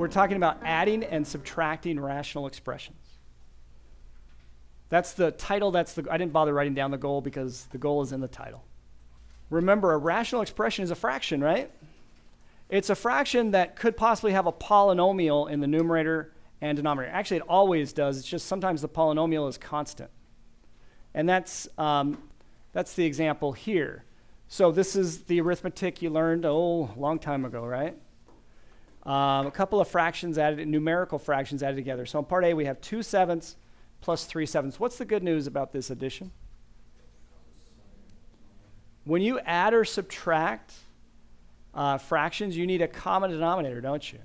we're talking about adding and subtracting rational expressions. That's the title. I didn't bother writing down the goal because the goal is in the title. Remember, a rational expression is a fraction, right? It's a fraction that could possibly have a polynomial in the numerator and denominator. Actually, it always does. It's just sometimes the polynomial is constant. And that's the example here. So this is the arithmetic you learned, a long time ago, right? A couple of fractions added, numerical fractions added together. So in part A, we have 2/7 plus 3/7. What's the good news about this addition? When you add or subtract fractions, you need a common denominator, don't you?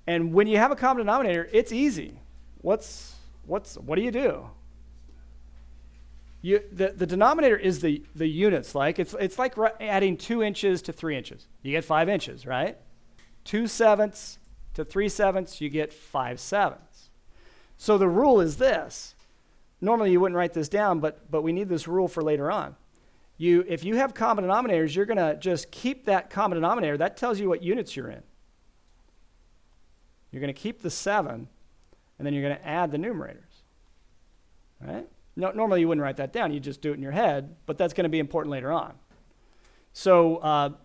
And when you have a common denominator, it's easy. What do you do? The denominator is the units. It's like adding 2 inches to 3 inches. You get 5 inches, right? 2/7 to 3/7, you get 5/7. So the rule is this. Normally you wouldn't write this down, but we need this rule for later on. If you have common denominators, you're going to just keep that common denominator. That tells you what units you're in. You're going to keep the 7, and then you're going to add the numerators. Right? No, normally you wouldn't write that down. You just do it in your head, but that's going to be important later on. So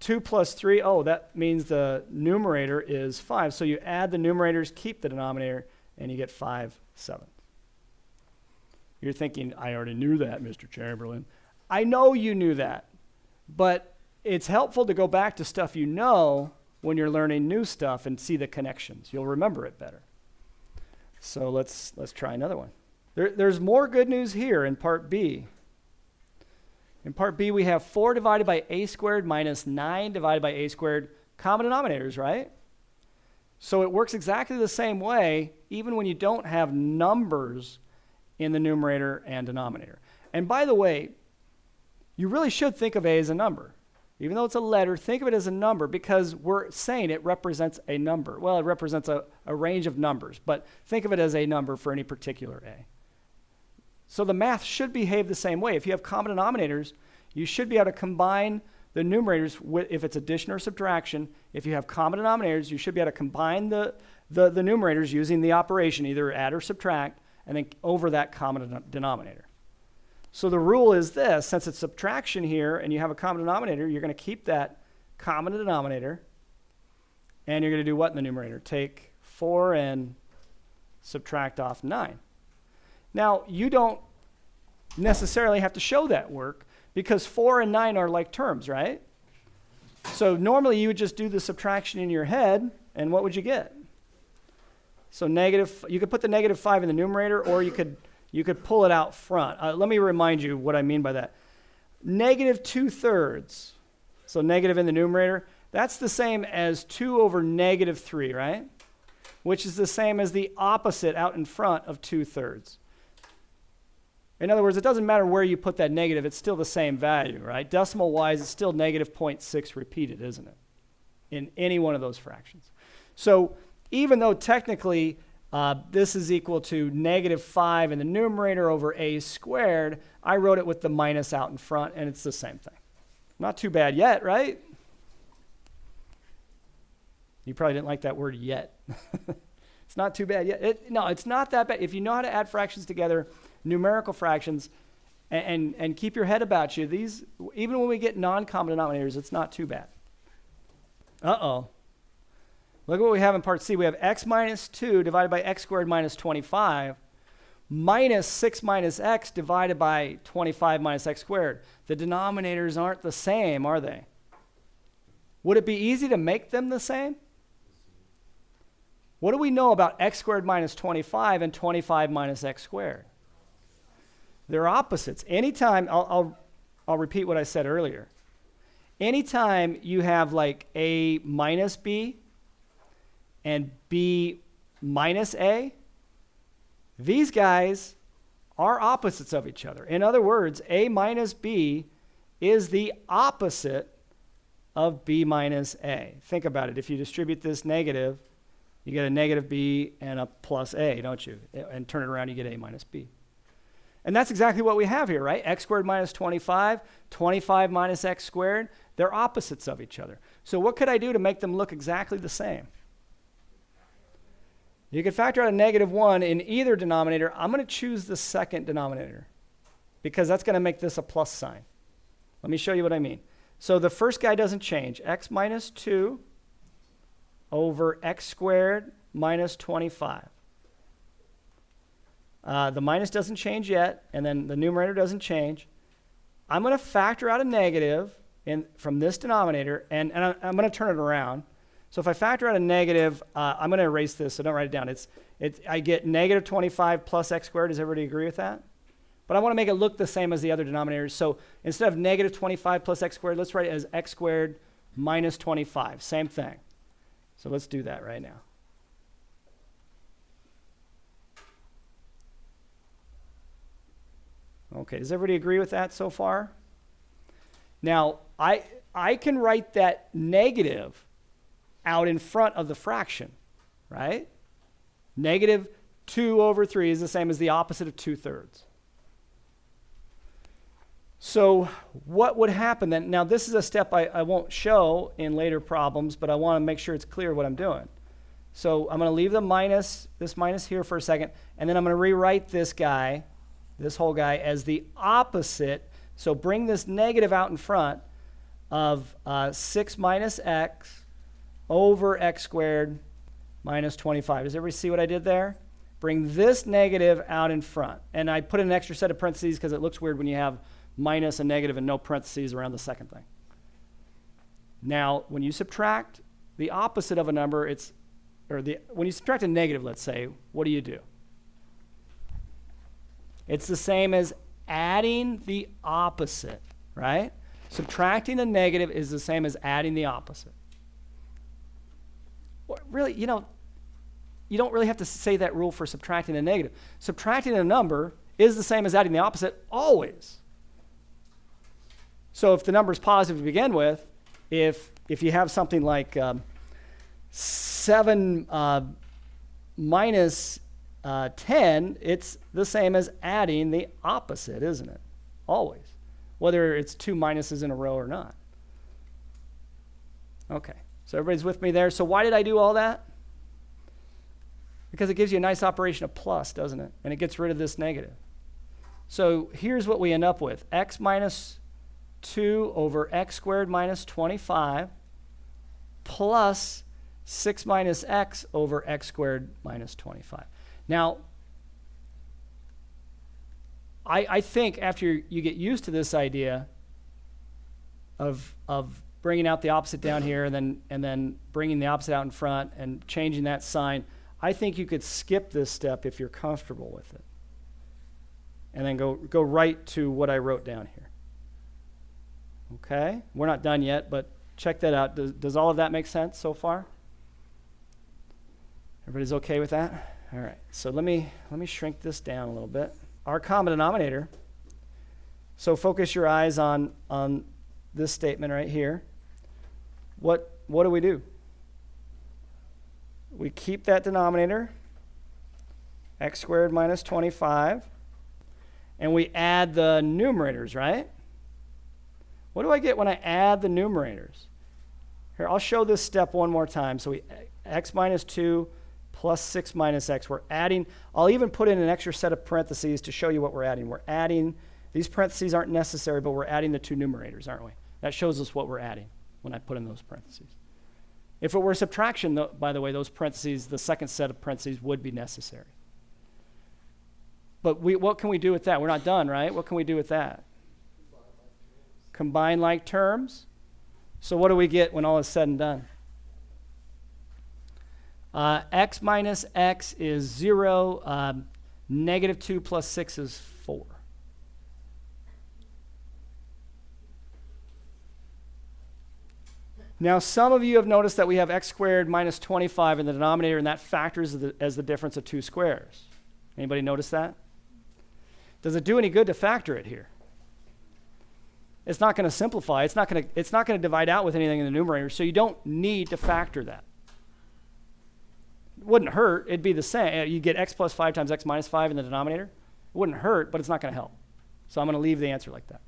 2 plus 3, that means the numerator is 5. So you add the numerators, keep the denominator, and you get 5/7. You're thinking, I already knew that, Mr. Chamberlain. I know you knew that, but it's helpful to go back to stuff you know when you're learning new stuff and see the connections. You'll remember it better. So let's try another one. There's more good news here in part B. In part B, we have 4 divided by a squared minus 9 divided by a squared, common denominators, right? So it works exactly the same way, even when you don't have numbers in the numerator and denominator. And by the way, you really should think of a as a number. Even though it's a letter, think of it as a number because we're saying it represents a number. Well, it represents a range of numbers, but think of it as a number for any particular a. So the math should behave the same way. If you have common denominators, you should be able to combine the numerators if it's addition or subtraction. If you have common denominators, you should be able to combine the numerators using the operation, either add or subtract, and then over that common denominator. So the rule is this: since it's subtraction here and you have a common denominator, you're going to keep that common denominator, and you're going to do what in the numerator? Take 4 and subtract off 9. Now, you don't necessarily have to show that work because 4 and 9 are like terms, right? So normally you would just do the subtraction in your head, and what would you get? So you could put the -5 in the numerator, or you could pull it out front. Let me remind you what I mean by that. -2/3, so negative in the numerator, that's the same as 2 over -3, right? Which is the same as the opposite out in front of 2/3. In other words, it doesn't matter where you put that negative, it's still the same value, right? Decimal-wise, it's still -0.6 repeated, isn't it? In any one of those fractions. So even though technically this is equal to -5 in the numerator over a squared, I wrote it with the minus out in front, and it's the same thing. Not too bad yet, right? You probably didn't like that word yet. It's not too bad yet. No, it's not that bad. If you know how to add fractions together, numerical fractions, and keep your head about you, these, even when we get non-common denominators, it's not too bad. Uh-oh. Look at what we have in part C. We have x minus 2 divided by x squared minus 25 minus 6 minus x divided by 25 minus x squared. The denominators aren't the same, are they? Would it be easy to make them the same? What do we know about x squared minus 25 and 25 minus x squared? They're opposites. Anytime, I'll repeat what I said earlier. Anytime you have like a minus b and b minus a, these guys are opposites of each other. In other words, a minus b is the opposite of b minus a. Think about it. If you distribute this negative, you get a negative b and a plus a, don't you? And turn it around, you get a minus b. And that's exactly what we have here, right? X squared minus 25, 25 minus x squared, they're opposites of each other. So what could I do to make them look exactly the same? You can factor out a -1 in either denominator. I'm going to choose the second denominator because that's going to make this a plus sign. Let me show you what I mean. So the first guy doesn't change. X minus 2 over x squared minus 25. The minus doesn't change yet, and then the numerator doesn't change. I'm going to factor out a negative from this denominator, and I'm going to turn it around. So if I factor out a negative, I'm going to erase this, so don't write it down. I get negative 25 plus x squared. Does everybody agree with that? But I want to make it look the same as the other denominators. So instead of negative 25 plus x squared, let's write it as x squared minus 25. Same thing. So let's do that right now. Okay, does everybody agree with that so far? Now, I can write that negative out in front of the fraction, right? Negative 2 over 3 is the same as the opposite of 2/3. So what would happen then? Now, this is a step I won't show in later problems, but I want to make sure it's clear what I'm doing. So I'm going to leave this minus here for a second, and then I'm going to rewrite this guy, this whole guy, as the opposite. So bring this negative out in front of 6 minus x over x squared minus 25. Does everybody see what I did there? Bring this negative out in front. And I put an extra set of parentheses because it looks weird when you have minus a negative and no parentheses around the second thing. Now, when you subtract the opposite of a number, when you subtract a negative, let's say, what do? It's the same as adding the opposite, right? Subtracting a negative is the same as adding the opposite. Well, really, you don't really have to say that rule for subtracting a negative. Subtracting a number is the same as adding the opposite always. So if the number is positive to begin with, if you have something like 7 minus 10, it's the same as adding the opposite, isn't it? Always. Whether it's 2 minuses in a row or not. Okay, so everybody's with me there. So why did I do all that? Because it gives you a nice operation of plus, doesn't it? And it gets rid of this negative. So here's what we end up with. X minus 2 over x squared minus 25 plus 6 minus x over x squared minus 25. Now, I think after you get used to this idea of bringing out the opposite down here and then bringing the opposite out in front and changing that sign, I think you could skip this step if you're comfortable with it. And then go right to what I wrote down here. Okay? We're not done yet, but check that out. Does all of that make sense so far? Everybody's okay with that? All right. So let me shrink this down a little bit. Our common denominator. So focus your eyes on this statement right here. What do? We keep that denominator, x squared minus 25, and we add the numerators, right? What do I get when I add the numerators? Here, I'll show this step one more time. So x minus 2 plus 6 minus x. We're adding. I'll even put in an extra set of parentheses to show you what we're adding. We're adding. These parentheses aren't necessary, but we're adding the two numerators, aren't we? That shows us what we're adding when I put in those parentheses. If it were subtraction, though, by the way, those parentheses, the second set of parentheses would be necessary. But what can we do with that? We're not done, right? What can we do with that? Combine like terms. So what do we get when all is said and done? X minus x is 0. Negative 2 plus 6 is 4. Now, some of you have noticed that we have x squared minus 25 in the denominator, and that factors as the difference of two squares. Anybody notice that? Does it do any good to factor it here? It's not going to simplify. It's not going to divide out with anything in the numerator, so you don't need to factor that. It wouldn't hurt. It'd be the same. You get x plus 5 times x minus 5 in the denominator. It wouldn't hurt, but it's not going to help. So I'm going to leave the answer like that.